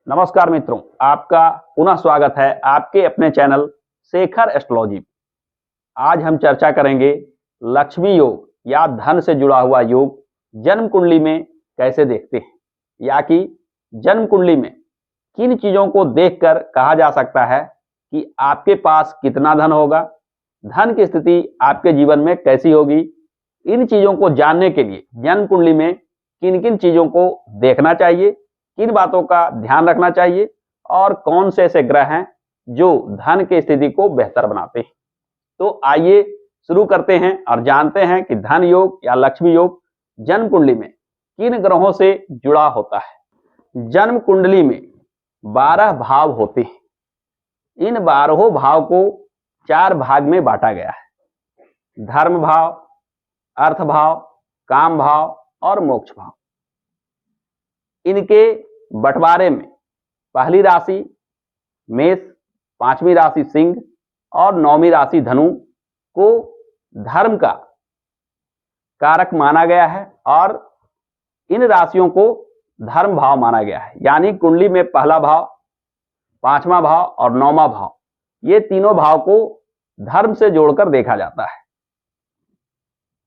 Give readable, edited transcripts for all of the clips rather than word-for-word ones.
नमस्कार मित्रों, आपका पुनः स्वागत है आपके अपने चैनल शेखर एस्ट्रोलॉजी। आज हम चर्चा करेंगे लक्ष्मी योग या धन से जुड़ा हुआ योग जन्म कुंडली में कैसे देखते हैं, या कि जन्म कुंडली में किन चीजों को देखकर कहा जा सकता है कि आपके पास कितना धन होगा, धन की स्थिति आपके जीवन में कैसी होगी। इन चीजों को जानने के लिए जन्म कुंडली में किन किन चीजों को देखना चाहिए, किन बातों का ध्यान रखना चाहिए और कौन से ऐसे ग्रह हैं जो धन की स्थिति को बेहतर बनाते हैं। तो आइए शुरू करते हैं और जानते हैं कि धन योग या लक्ष्मी योग जन्म कुंडली में किन ग्रहों से जुड़ा होता है। जन्म कुंडली में 12 भाव होते हैं। इन 12 भाव को 4 भाग में बांटा गया है: धर्म भाव, अर्थ भाव, काम भाव और मोक्ष भाव। इनके बंटवारे में पहली राशि मेष, 5वीं राशि सिंह और 9वीं राशि धनु को धर्म का कारक माना गया है और इन राशियों को धर्म भाव माना गया है। यानी कुंडली में पहला भाव, 5वां भाव और 9वां भाव, ये तीनों भाव को धर्म से जोड़कर देखा जाता है।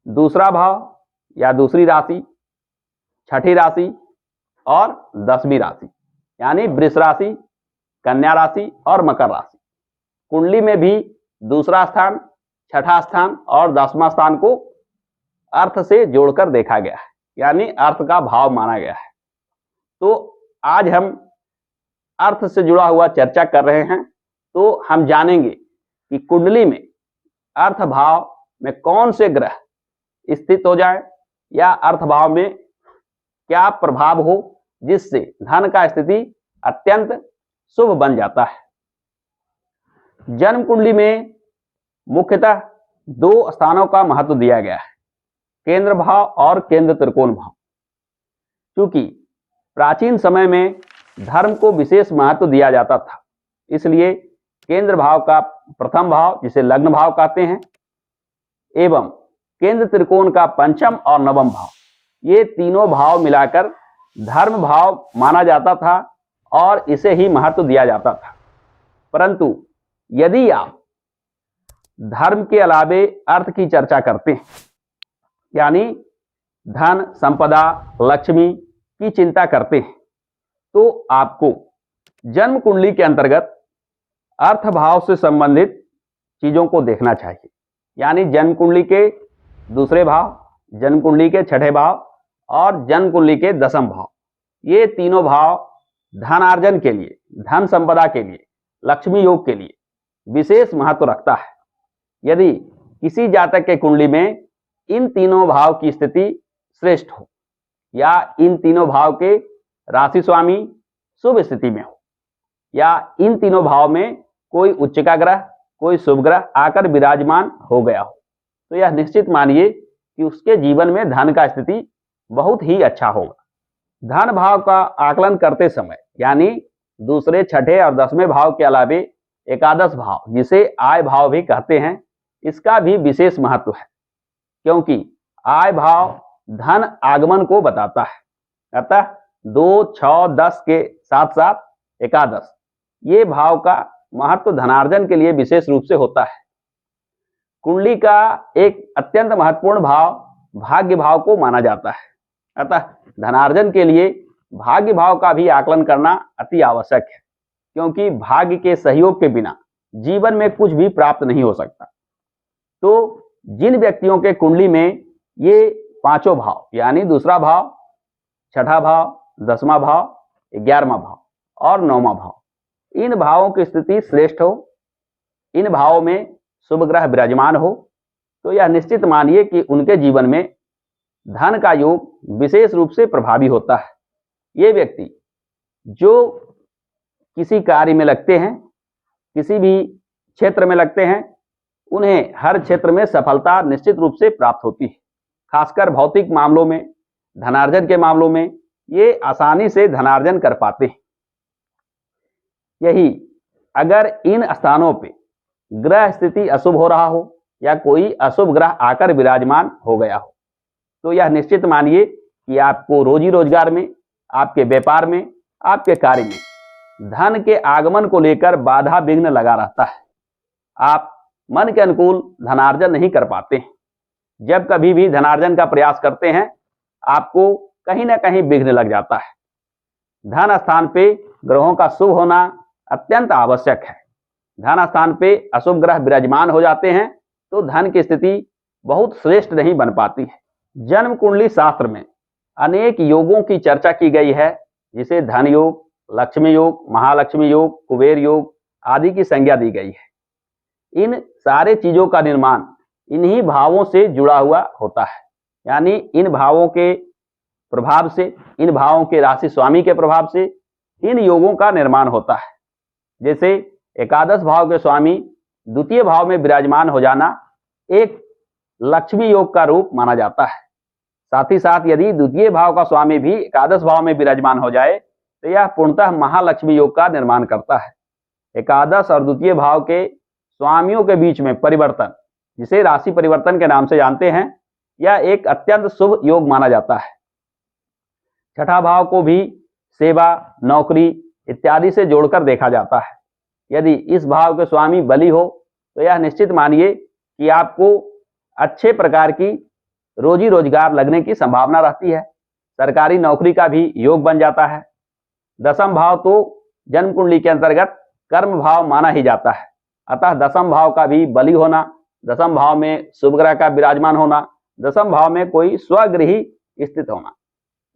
दूसरा भाव या दूसरी राशि, छठी राशि और 10वीं राशि यानी वृष राशि, कन्या राशि और मकर राशि। कुंडली में भी दूसरा स्थान, छठा स्थान और 10वां स्थान को अर्थ से जोड़कर देखा गया है, यानी अर्थ का भाव माना गया है। तो आज हम अर्थ से जुड़ा हुआ चर्चा कर रहे हैं। तो हम जानेंगे कि कुंडली में अर्थ भाव में कौन से ग्रह स्थित हो जाए या अर्थ भाव में क्या प्रभाव हो जिससे धन का स्थिति अत्यंत शुभ बन जाता है। जन्म कुंडली में मुख्यतः 2 स्थानों का महत्व दिया गया है: केंद्र भाव और केंद्र त्रिकोण भाव। क्योंकि प्राचीन समय में धर्म को विशेष महत्व दिया जाता था, इसलिए केंद्र भाव का प्रथम भाव, जिसे लग्न भाव कहते हैं, एवं केंद्र त्रिकोण का 5म और 9म भाव, ये तीनों भाव मिलाकर धर्म भाव माना जाता था और इसे ही महत्व दिया जाता था। परंतु यदि आप धर्म के अलावे अर्थ की चर्चा करते हैं, यानी धन, संपदा, लक्ष्मी की चिंता करते हैं, तो आपको जन्म कुंडली के अंतर्गत अर्थ भाव से संबंधित चीजों को देखना चाहिए। यानी जन्म कुंडली के दूसरे भाव, जन्म कुंडली के छठे भाव और जन्म कुंडली के 10म भाव, ये तीनों भाव धनार्जन के लिए, धन संपदा के लिए, लक्ष्मी योग के लिए विशेष महत्व रखता है। यदि किसी जातक के कुंडली में इन तीनों भाव की स्थिति श्रेष्ठ हो या इन तीनों भाव के राशि स्वामी शुभ स्थिति में हो या इन तीनों भाव में कोई उच्चका ग्रह, कोई शुभ ग्रह आकर विराजमान हो गया हो, तो यह निश्चित मानिए कि उसके जीवन में धन का स्थिति बहुत ही अच्छा होगा। धन भाव का आकलन करते समय यानी दूसरे, छठे और 10वें भाव के अलावे एकादश भाव, जिसे आय भाव भी कहते हैं, इसका भी विशेष महत्व है। क्योंकि आय भाव धन आगमन को बताता है। अतः 2, 6, 10 के साथ साथ एकादश, ये भाव का महत्व धनार्जन के लिए विशेष रूप से होता है। कुंडली का एक अत्यंत महत्वपूर्ण भाव भाग्य भाव को माना जाता है। अतः धनार्जन के लिए भाग्य भाव का भी आकलन करना अति आवश्यक है, क्योंकि भाग्य के सहयोग के बिना जीवन में कुछ भी प्राप्त नहीं हो सकता। तो जिन व्यक्तियों के कुंडली में ये 5 भाव यानी दूसरा भाव, छठा भाव, 10वां भाव, 11वां भाव और 9वां भाव, इन भावों की स्थिति श्रेष्ठ हो, इन भावों में शुभ ग्रह विराजमान हो, तो यह निश्चित मानिए कि उनके जीवन में धन का योग विशेष रूप से प्रभावी होता है। ये व्यक्ति जो किसी कार्य में लगते हैं, किसी भी क्षेत्र में लगते हैं, उन्हें हर क्षेत्र में सफलता निश्चित रूप से प्राप्त होती है। खासकर भौतिक मामलों में, धनार्जन के मामलों में ये आसानी से धनार्जन कर पाते हैं। यही अगर इन स्थानों पे ग्रह स्थिति अशुभ हो रहा हो या कोई अशुभ ग्रह आकर विराजमान हो गया हो, तो यह निश्चित मानिए कि आपको रोजी रोजगार में, आपके व्यापार में, आपके कार्य में धन के आगमन को लेकर बाधा विघ्न लगा रहता है। आप मन के अनुकूल धनार्जन नहीं कर पाते। जब कभी भी धनार्जन का प्रयास करते हैं, आपको कहीं ना कहीं विघ्न लग जाता है। धन स्थान पे ग्रहों का शुभ होना अत्यंत आवश्यक है। धन स्थान पे अशुभ ग्रह विराजमान हो जाते हैं तो धन की स्थिति बहुत श्रेष्ठ नहीं बन पाती है। जन्म कुंडली शास्त्र में अनेक योगों की चर्चा की गई है, जिसे धन योग, लक्ष्मी योग, महालक्ष्मी योग, कुबेर योग आदि की संज्ञा दी गई है। इन सारे चीजों का निर्माण इन्हीं भावों से जुड़ा हुआ होता है, यानी इन भावों के प्रभाव से, इन भावों के राशि स्वामी के प्रभाव से इन योगों का निर्माण होता है। जैसे एकादश भाव के स्वामी द्वितीय भाव में विराजमान हो जाना एक लक्ष्मी योग का रूप माना जाता है। साथ ही साथ यदि द्वितीय भाव का स्वामी भी एकादश भाव में विराजमान हो जाए तो यह पूर्णतः महालक्ष्मी योग का निर्माण करता है। एकादश और द्वितीय भाव के स्वामियों के बीच में परिवर्तन, जिसे राशि परिवर्तन के नाम से जानते हैं, यह एक अत्यंत शुभ योग माना जाता है। छठा भाव को भी सेवा, नौकरी इत्यादि से जोड़कर देखा जाता है। यदि इस भाव के स्वामी बली हो तो यह निश्चित मानिए कि आपको अच्छे प्रकार की रोजी रोजगार लगने की संभावना रहती है। सरकारी नौकरी का भी योग बन जाता है। दसम भाव तो जन्म कुंडली के अंतर्गत कर्म भाव माना ही जाता है, अतः दसम भाव का भी बली होना, दसम भाव में शुभ ग्रह का विराजमान होना, दसम भाव में कोई स्वगृही स्थित होना,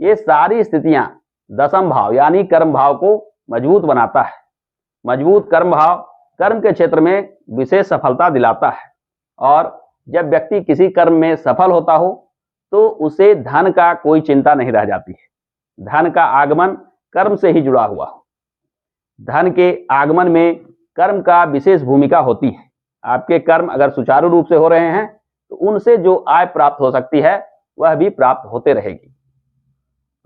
ये सारी स्थितियां दसम भाव यानी कर्म भाव को मजबूत बनाता है। मजबूत कर्म भाव कर्म के क्षेत्र में विशेष सफलता दिलाता है, और जब व्यक्ति किसी कर्म में सफल होता हो तो उसे धन का कोई चिंता नहीं रह जाती है। धन का आगमन कर्म से ही जुड़ा हुआ हो। धन के आगमन में कर्म का विशेष भूमिका होती है। आपके कर्म अगर सुचारू रूप से हो रहे हैं तो उनसे जो आय प्राप्त हो सकती है वह भी प्राप्त होते रहेगी।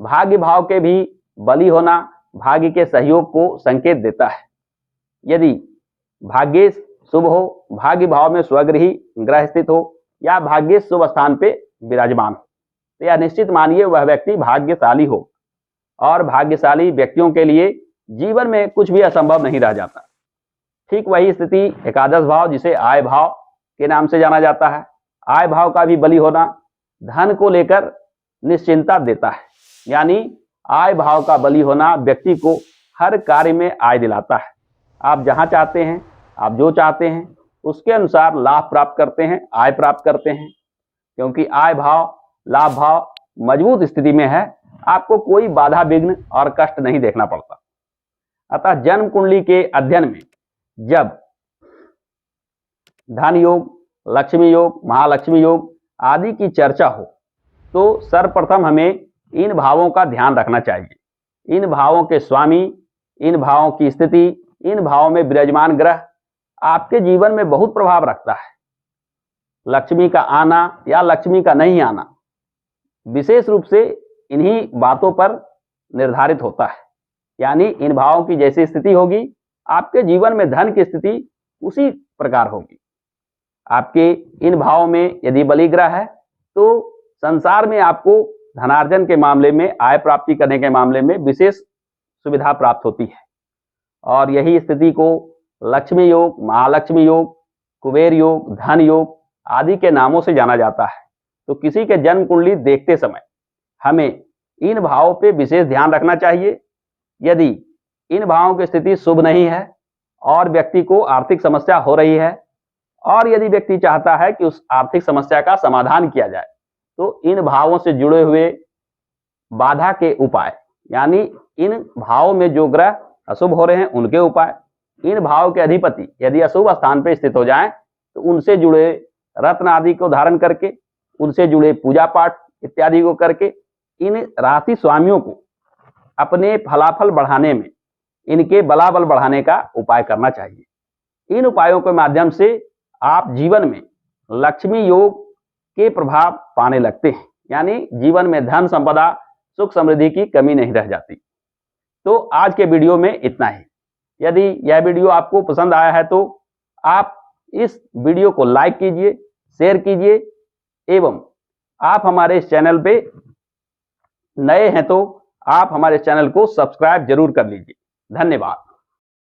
भाग्य भाव के भी बली होना भाग्य के सहयोग को संकेत देता है। यदि भाग्य शुभ हो, भाग्य भाव में स्वगृही ग्रह स्थित हो या भाग्य शुभ स्थान पे विराजमान हो तो यह निश्चित मानिए वह व्यक्ति भाग्यशाली हो, और भाग्यशाली व्यक्तियों के लिए जीवन में कुछ भी असंभव नहीं रह जाता। ठीक वही स्थिति एकादश भाव, जिसे आय भाव के नाम से जाना जाता है, आय भाव का भी बली होना धन को लेकर निश्चिंता देता है। यानी आय भाव का बली होना व्यक्ति को हर कार्य में आय दिलाता है। आप जहां चाहते हैं, आप जो चाहते हैं उसके अनुसार लाभ प्राप्त करते हैं, आय प्राप्त करते हैं। क्योंकि आय भाव, लाभ भाव मजबूत स्थिति में है, आपको कोई बाधा विघ्न और कष्ट नहीं देखना पड़ता। अतः जन्म कुंडली के अध्ययन में जब धन योग, लक्ष्मी योग, महालक्ष्मी योग आदि की चर्चा हो तो सर्वप्रथम हमें इन भावों का ध्यान रखना चाहिए। इन भावों के स्वामी, इन भावों की स्थिति, इन भावों में विराजमान ग्रह आपके जीवन में बहुत प्रभाव रखता है। लक्ष्मी का आना या लक्ष्मी का नहीं आना विशेष रूप से इन्हीं बातों पर निर्धारित होता है। यानी इन भावों की जैसी स्थिति होगी, आपके जीवन में धन की स्थिति उसी प्रकार होगी। आपके इन भावों में यदि बली ग्रह है तो संसार में आपको धनार्जन के मामले में, आय प्राप्ति करने के मामले में विशेष सुविधा प्राप्त होती है। और यही स्थिति को लक्ष्मी योग, महालक्ष्मी योग, कुबेर योग, धन योग आदि के नामों से जाना जाता है। तो किसी के जन्म कुंडली देखते समय हमें इन भावों पे विशेष ध्यान रखना चाहिए। यदि इन भावों की स्थिति शुभ नहीं है और व्यक्ति को आर्थिक समस्या हो रही है, और यदि व्यक्ति चाहता है कि उस आर्थिक समस्या का समाधान किया जाए, तो इन भावों से जुड़े हुए बाधा के उपाय, यानी इन भावों में जो ग्रह अशुभ हो रहे हैं उनके उपाय, इन भाव के अधिपति यदि अशुभ स्थान पर स्थित हो जाएं तो उनसे जुड़े रत्न आदि को धारण करके, उनसे जुड़े पूजा पाठ इत्यादि को करके इन राशि स्वामियों को अपने फलाफल बढ़ाने में, इनके बलाबल बढ़ाने का उपाय करना चाहिए। इन उपायों के माध्यम से आप जीवन में लक्ष्मी योग के प्रभाव पाने लगते हैं, यानी जीवन में धन संपदा, सुख समृद्धि की कमी नहीं रह जाती। तो आज के वीडियो में इतना ही। यदि यह वीडियो आपको पसंद आया है तो आप इस वीडियो को लाइक कीजिए, शेयर कीजिए, एवं आप हमारे इस चैनल पे नए हैं तो आप हमारे चैनल को सब्सक्राइब जरूर कर लीजिए। धन्यवाद।